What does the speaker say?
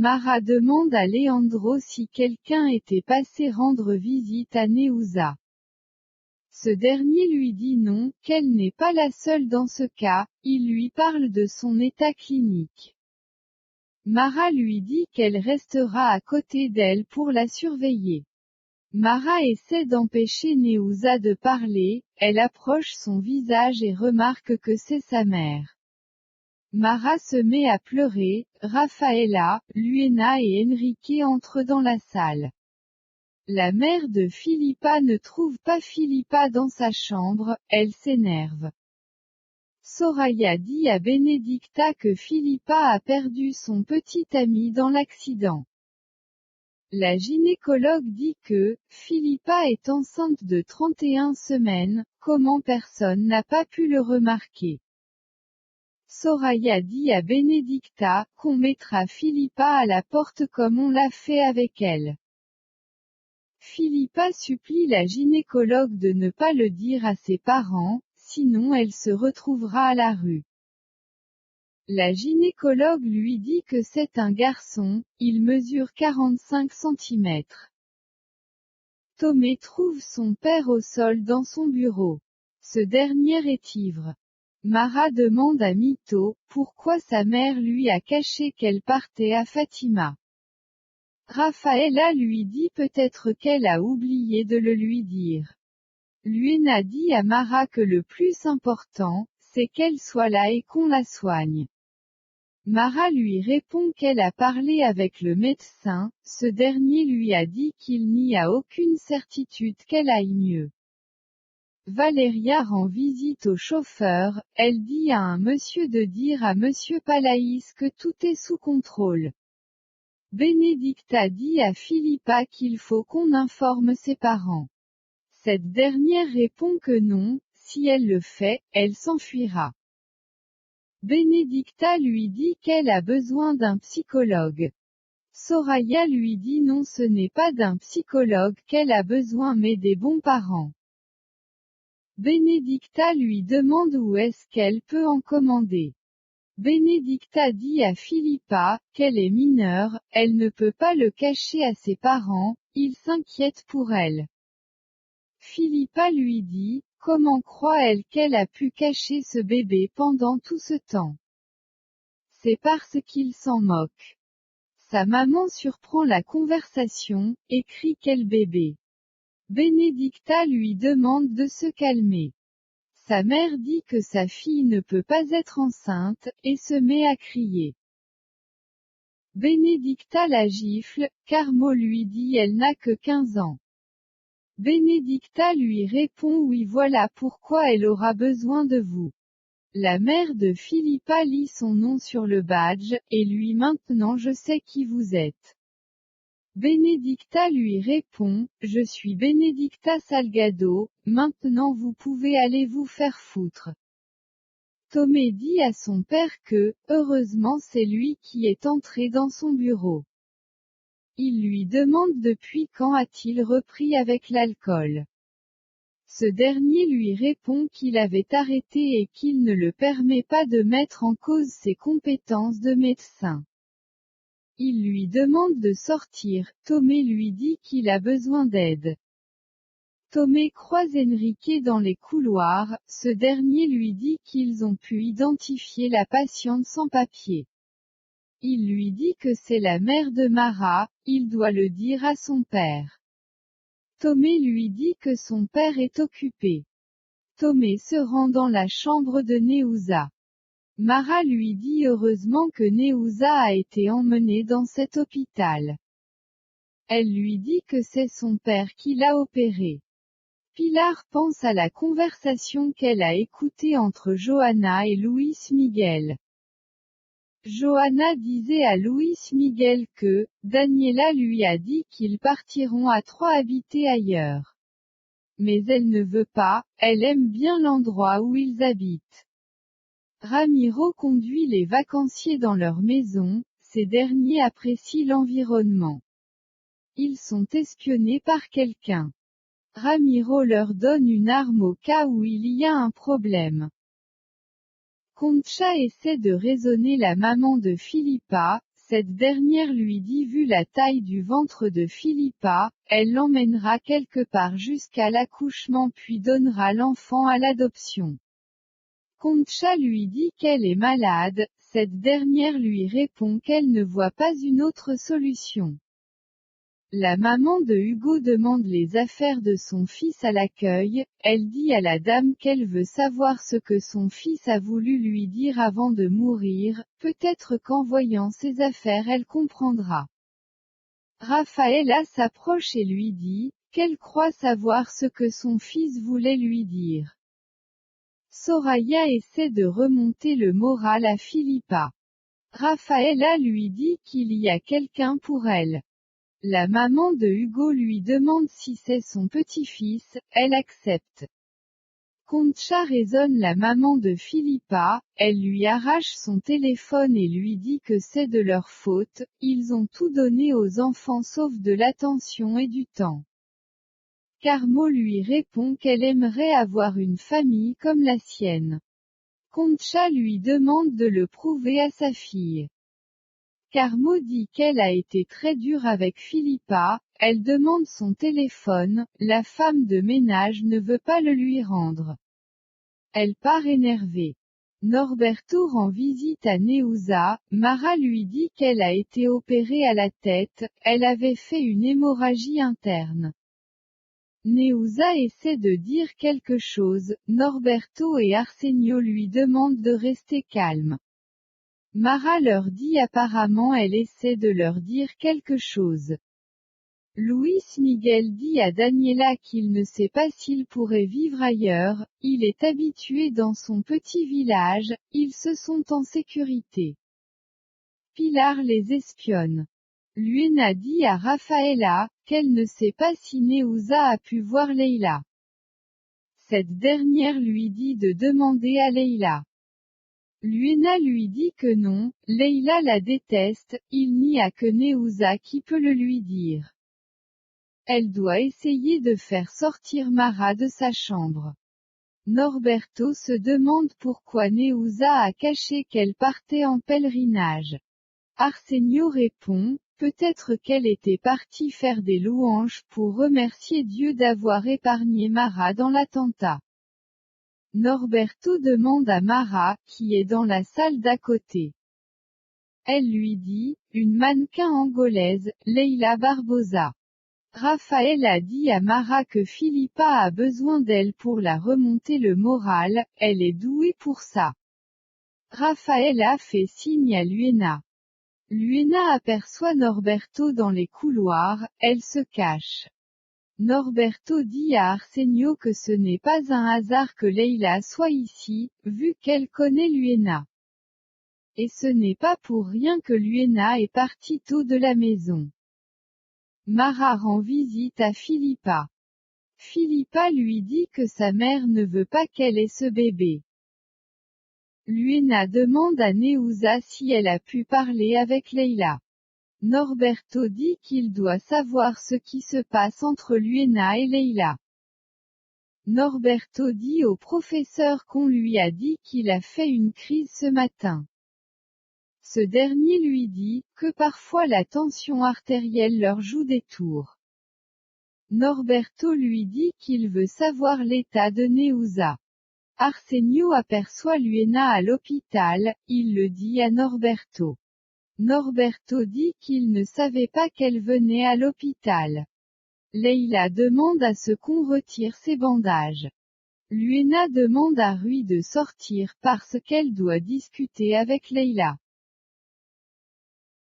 Mara demande à Leandro si quelqu'un était passé rendre visite à Neusa. Ce dernier lui dit non, qu'elle n'est pas la seule dans ce cas, il lui parle de son état clinique. Mara lui dit qu'elle restera à côté d'elle pour la surveiller. Mara essaie d'empêcher Neusa de parler, elle approche son visage et remarque que c'est sa mère. Mara se met à pleurer, Rafaela, Luena et Enrique entrent dans la salle. La mère de Philippa ne trouve pas Philippa dans sa chambre, elle s'énerve. Soraya dit à Benedicta que Philippa a perdu son petit ami dans l'accident. La gynécologue dit que, Philippa est enceinte de 31 semaines, comment personne n'a pas pu le remarquer. Soraya dit à Benedicta qu'on mettra Philippa à la porte comme on l'a fait avec elle. Philippa supplie la gynécologue de ne pas le dire à ses parents, sinon elle se retrouvera à la rue. La gynécologue lui dit que c'est un garçon, il mesure 45 cm. Tomé trouve son père au sol dans son bureau. Ce dernier est ivre. Mara demande à Mito, pourquoi sa mère lui a caché qu'elle partait à Fatima. Rafaela lui dit peut-être qu'elle a oublié de le lui dire. Luena dit à Mara que le plus important, c'est qu'elle soit là et qu'on la soigne. Mara lui répond qu'elle a parlé avec le médecin, ce dernier lui a dit qu'il n'y a aucune certitude qu'elle aille mieux. Valeria rend visite au chauffeur, elle dit à un monsieur de dire à monsieur Palaïs que tout est sous contrôle. Benedicta dit à Philippa qu'il faut qu'on informe ses parents. Cette dernière répond que non, si elle le fait, elle s'enfuira. Benedicta lui dit qu'elle a besoin d'un psychologue. Soraya lui dit non, ce n'est pas d'un psychologue qu'elle a besoin mais des bons parents. Benedicta lui demande où est-ce qu'elle peut en commander. Benedicta dit à Philippa qu'elle est mineure, elle ne peut pas le cacher à ses parents, ils s'inquiètent pour elle. Philippa lui dit, comment croit-elle qu'elle a pu cacher ce bébé pendant tout ce temps? C'est parce qu'il s'en moque. Sa maman surprend la conversation, et crie quel bébé. Benedicta lui demande de se calmer. Sa mère dit que sa fille ne peut pas être enceinte, et se met à crier. Benedicta la gifle, Carmo lui dit elle n'a que 15 ans. Benedicta lui répond oui, voilà pourquoi elle aura besoin de vous. La mère de Philippa lit son nom sur le badge, et lui maintenant je sais qui vous êtes. Benedicta lui répond, je suis Benedicta Salgado, maintenant vous pouvez aller vous faire foutre. Tomé dit à son père que, heureusement c'est lui qui est entré dans son bureau. Il lui demande depuis quand a-t-il repris avec l'alcool. Ce dernier lui répond qu'il avait arrêté et qu'il ne le permet pas de mettre en cause ses compétences de médecin. Il lui demande de sortir, Tomé lui dit qu'il a besoin d'aide. Tomé croise Enrique dans les couloirs, ce dernier lui dit qu'ils ont pu identifier la patiente sans papier. Il lui dit que c'est la mère de Mara, il doit le dire à son père. Tomé lui dit que son père est occupé. Tomé se rend dans la chambre de Neusa. Mara lui dit heureusement que Neusa a été emmenée dans cet hôpital. Elle lui dit que c'est son père qui l'a opéré. Pilar pense à la conversation qu'elle a écoutée entre Johanna et Luis Miguel. Johanna disait à Luis Miguel que, Daniela lui a dit qu'ils partiront à 3 habiter ailleurs. Mais elle ne veut pas, elle aime bien l'endroit où ils habitent. Ramiro conduit les vacanciers dans leur maison, ces derniers apprécient l'environnement. Ils sont espionnés par quelqu'un. Ramiro leur donne une arme au cas où il y a un problème. Concha essaie de raisonner la maman de Philippa, Cette dernière lui dit vu la taille du ventre de Philippa, elle l'emmènera quelque part jusqu'à l'accouchement puis donnera l'enfant à l'adoption. Concha lui dit qu'elle est malade, cette dernière lui répond qu'elle ne voit pas une autre solution. La maman de Hugo demande les affaires de son fils à l'accueil, elle dit à la dame qu'elle veut savoir ce que son fils a voulu lui dire avant de mourir, peut-être qu'en voyant ses affaires elle comprendra. Rafaela s'approche et lui dit, qu'elle croit savoir ce que son fils voulait lui dire. Soraya essaie de remonter le moral à Philippa. Rafaela lui dit qu'il y a quelqu'un pour elle. La maman de Hugo lui demande si c'est son petit-fils, elle accepte. Concha raisonne la maman de Philippa, elle lui arrache son téléphone et lui dit que c'est de leur faute, ils ont tout donné aux enfants sauf de l'attention et du temps. Carmo lui répond qu'elle aimerait avoir une famille comme la sienne. Concha lui demande de le prouver à sa fille. Carmo dit qu'elle a été très dure avec Philippa, elle demande son téléphone, la femme de ménage ne veut pas le lui rendre. Elle part énervée. Norberto rend visite à Neuza, Mara lui dit qu'elle a été opérée à la tête, elle avait fait une hémorragie interne. Neuza essaie de dire quelque chose, Norberto et Arsenio lui demandent de rester calmes. Mara leur dit apparemment elle essaie de leur dire quelque chose. Luis Miguel dit à Daniela qu'il ne sait pas s'il pourrait vivre ailleurs, il est habitué dans son petit village, ils se sont en sécurité. Pilar les espionne. Luena dit à Rafaela, qu'elle ne sait pas si Neuza a pu voir Leila. Cette dernière lui dit de demander à Leila. Luena lui dit que non, Leila la déteste, il n'y a que Neuza qui peut le lui dire. Elle doit essayer de faire sortir Mara de sa chambre. Norberto se demande pourquoi Neuza a caché qu'elle partait en pèlerinage. Arsenio répond, peut-être qu'elle était partie faire des louanges pour remercier Dieu d'avoir épargné Mara dans l'attentat. Norberto demande à Mara, qui est dans la salle d'à côté. Elle lui dit, une mannequin angolaise, Leila Barbosa. Raphaël a dit à Mara que Philippa a besoin d'elle pour la remonter le moral, elle est douée pour ça. Raphaël a fait signe à Luena. Luena aperçoit Norberto dans les couloirs, elle se cache. Norberto dit à Arsenio que ce n'est pas un hasard que Leila soit ici, vu qu'elle connaît Luena. Et ce n'est pas pour rien que Luena est partie tôt de la maison. Mara rend visite à Philippa. Philippa lui dit que sa mère ne veut pas qu'elle ait ce bébé. Luena demande à Neuza si elle a pu parler avec Leila. Norberto dit qu'il doit savoir ce qui se passe entre Luena et Leila. Norberto dit au professeur qu'on lui a dit qu'il a fait une crise ce matin. Ce dernier lui dit que parfois la tension artérielle leur joue des tours. Norberto lui dit qu'il veut savoir l'état de Neuza. Arsenio aperçoit Luena à l'hôpital, il le dit à Norberto. Norberto dit qu'il ne savait pas qu'elle venait à l'hôpital. Leila demande à ce qu'on retire ses bandages. Luena demande à Rui de sortir parce qu'elle doit discuter avec Leila.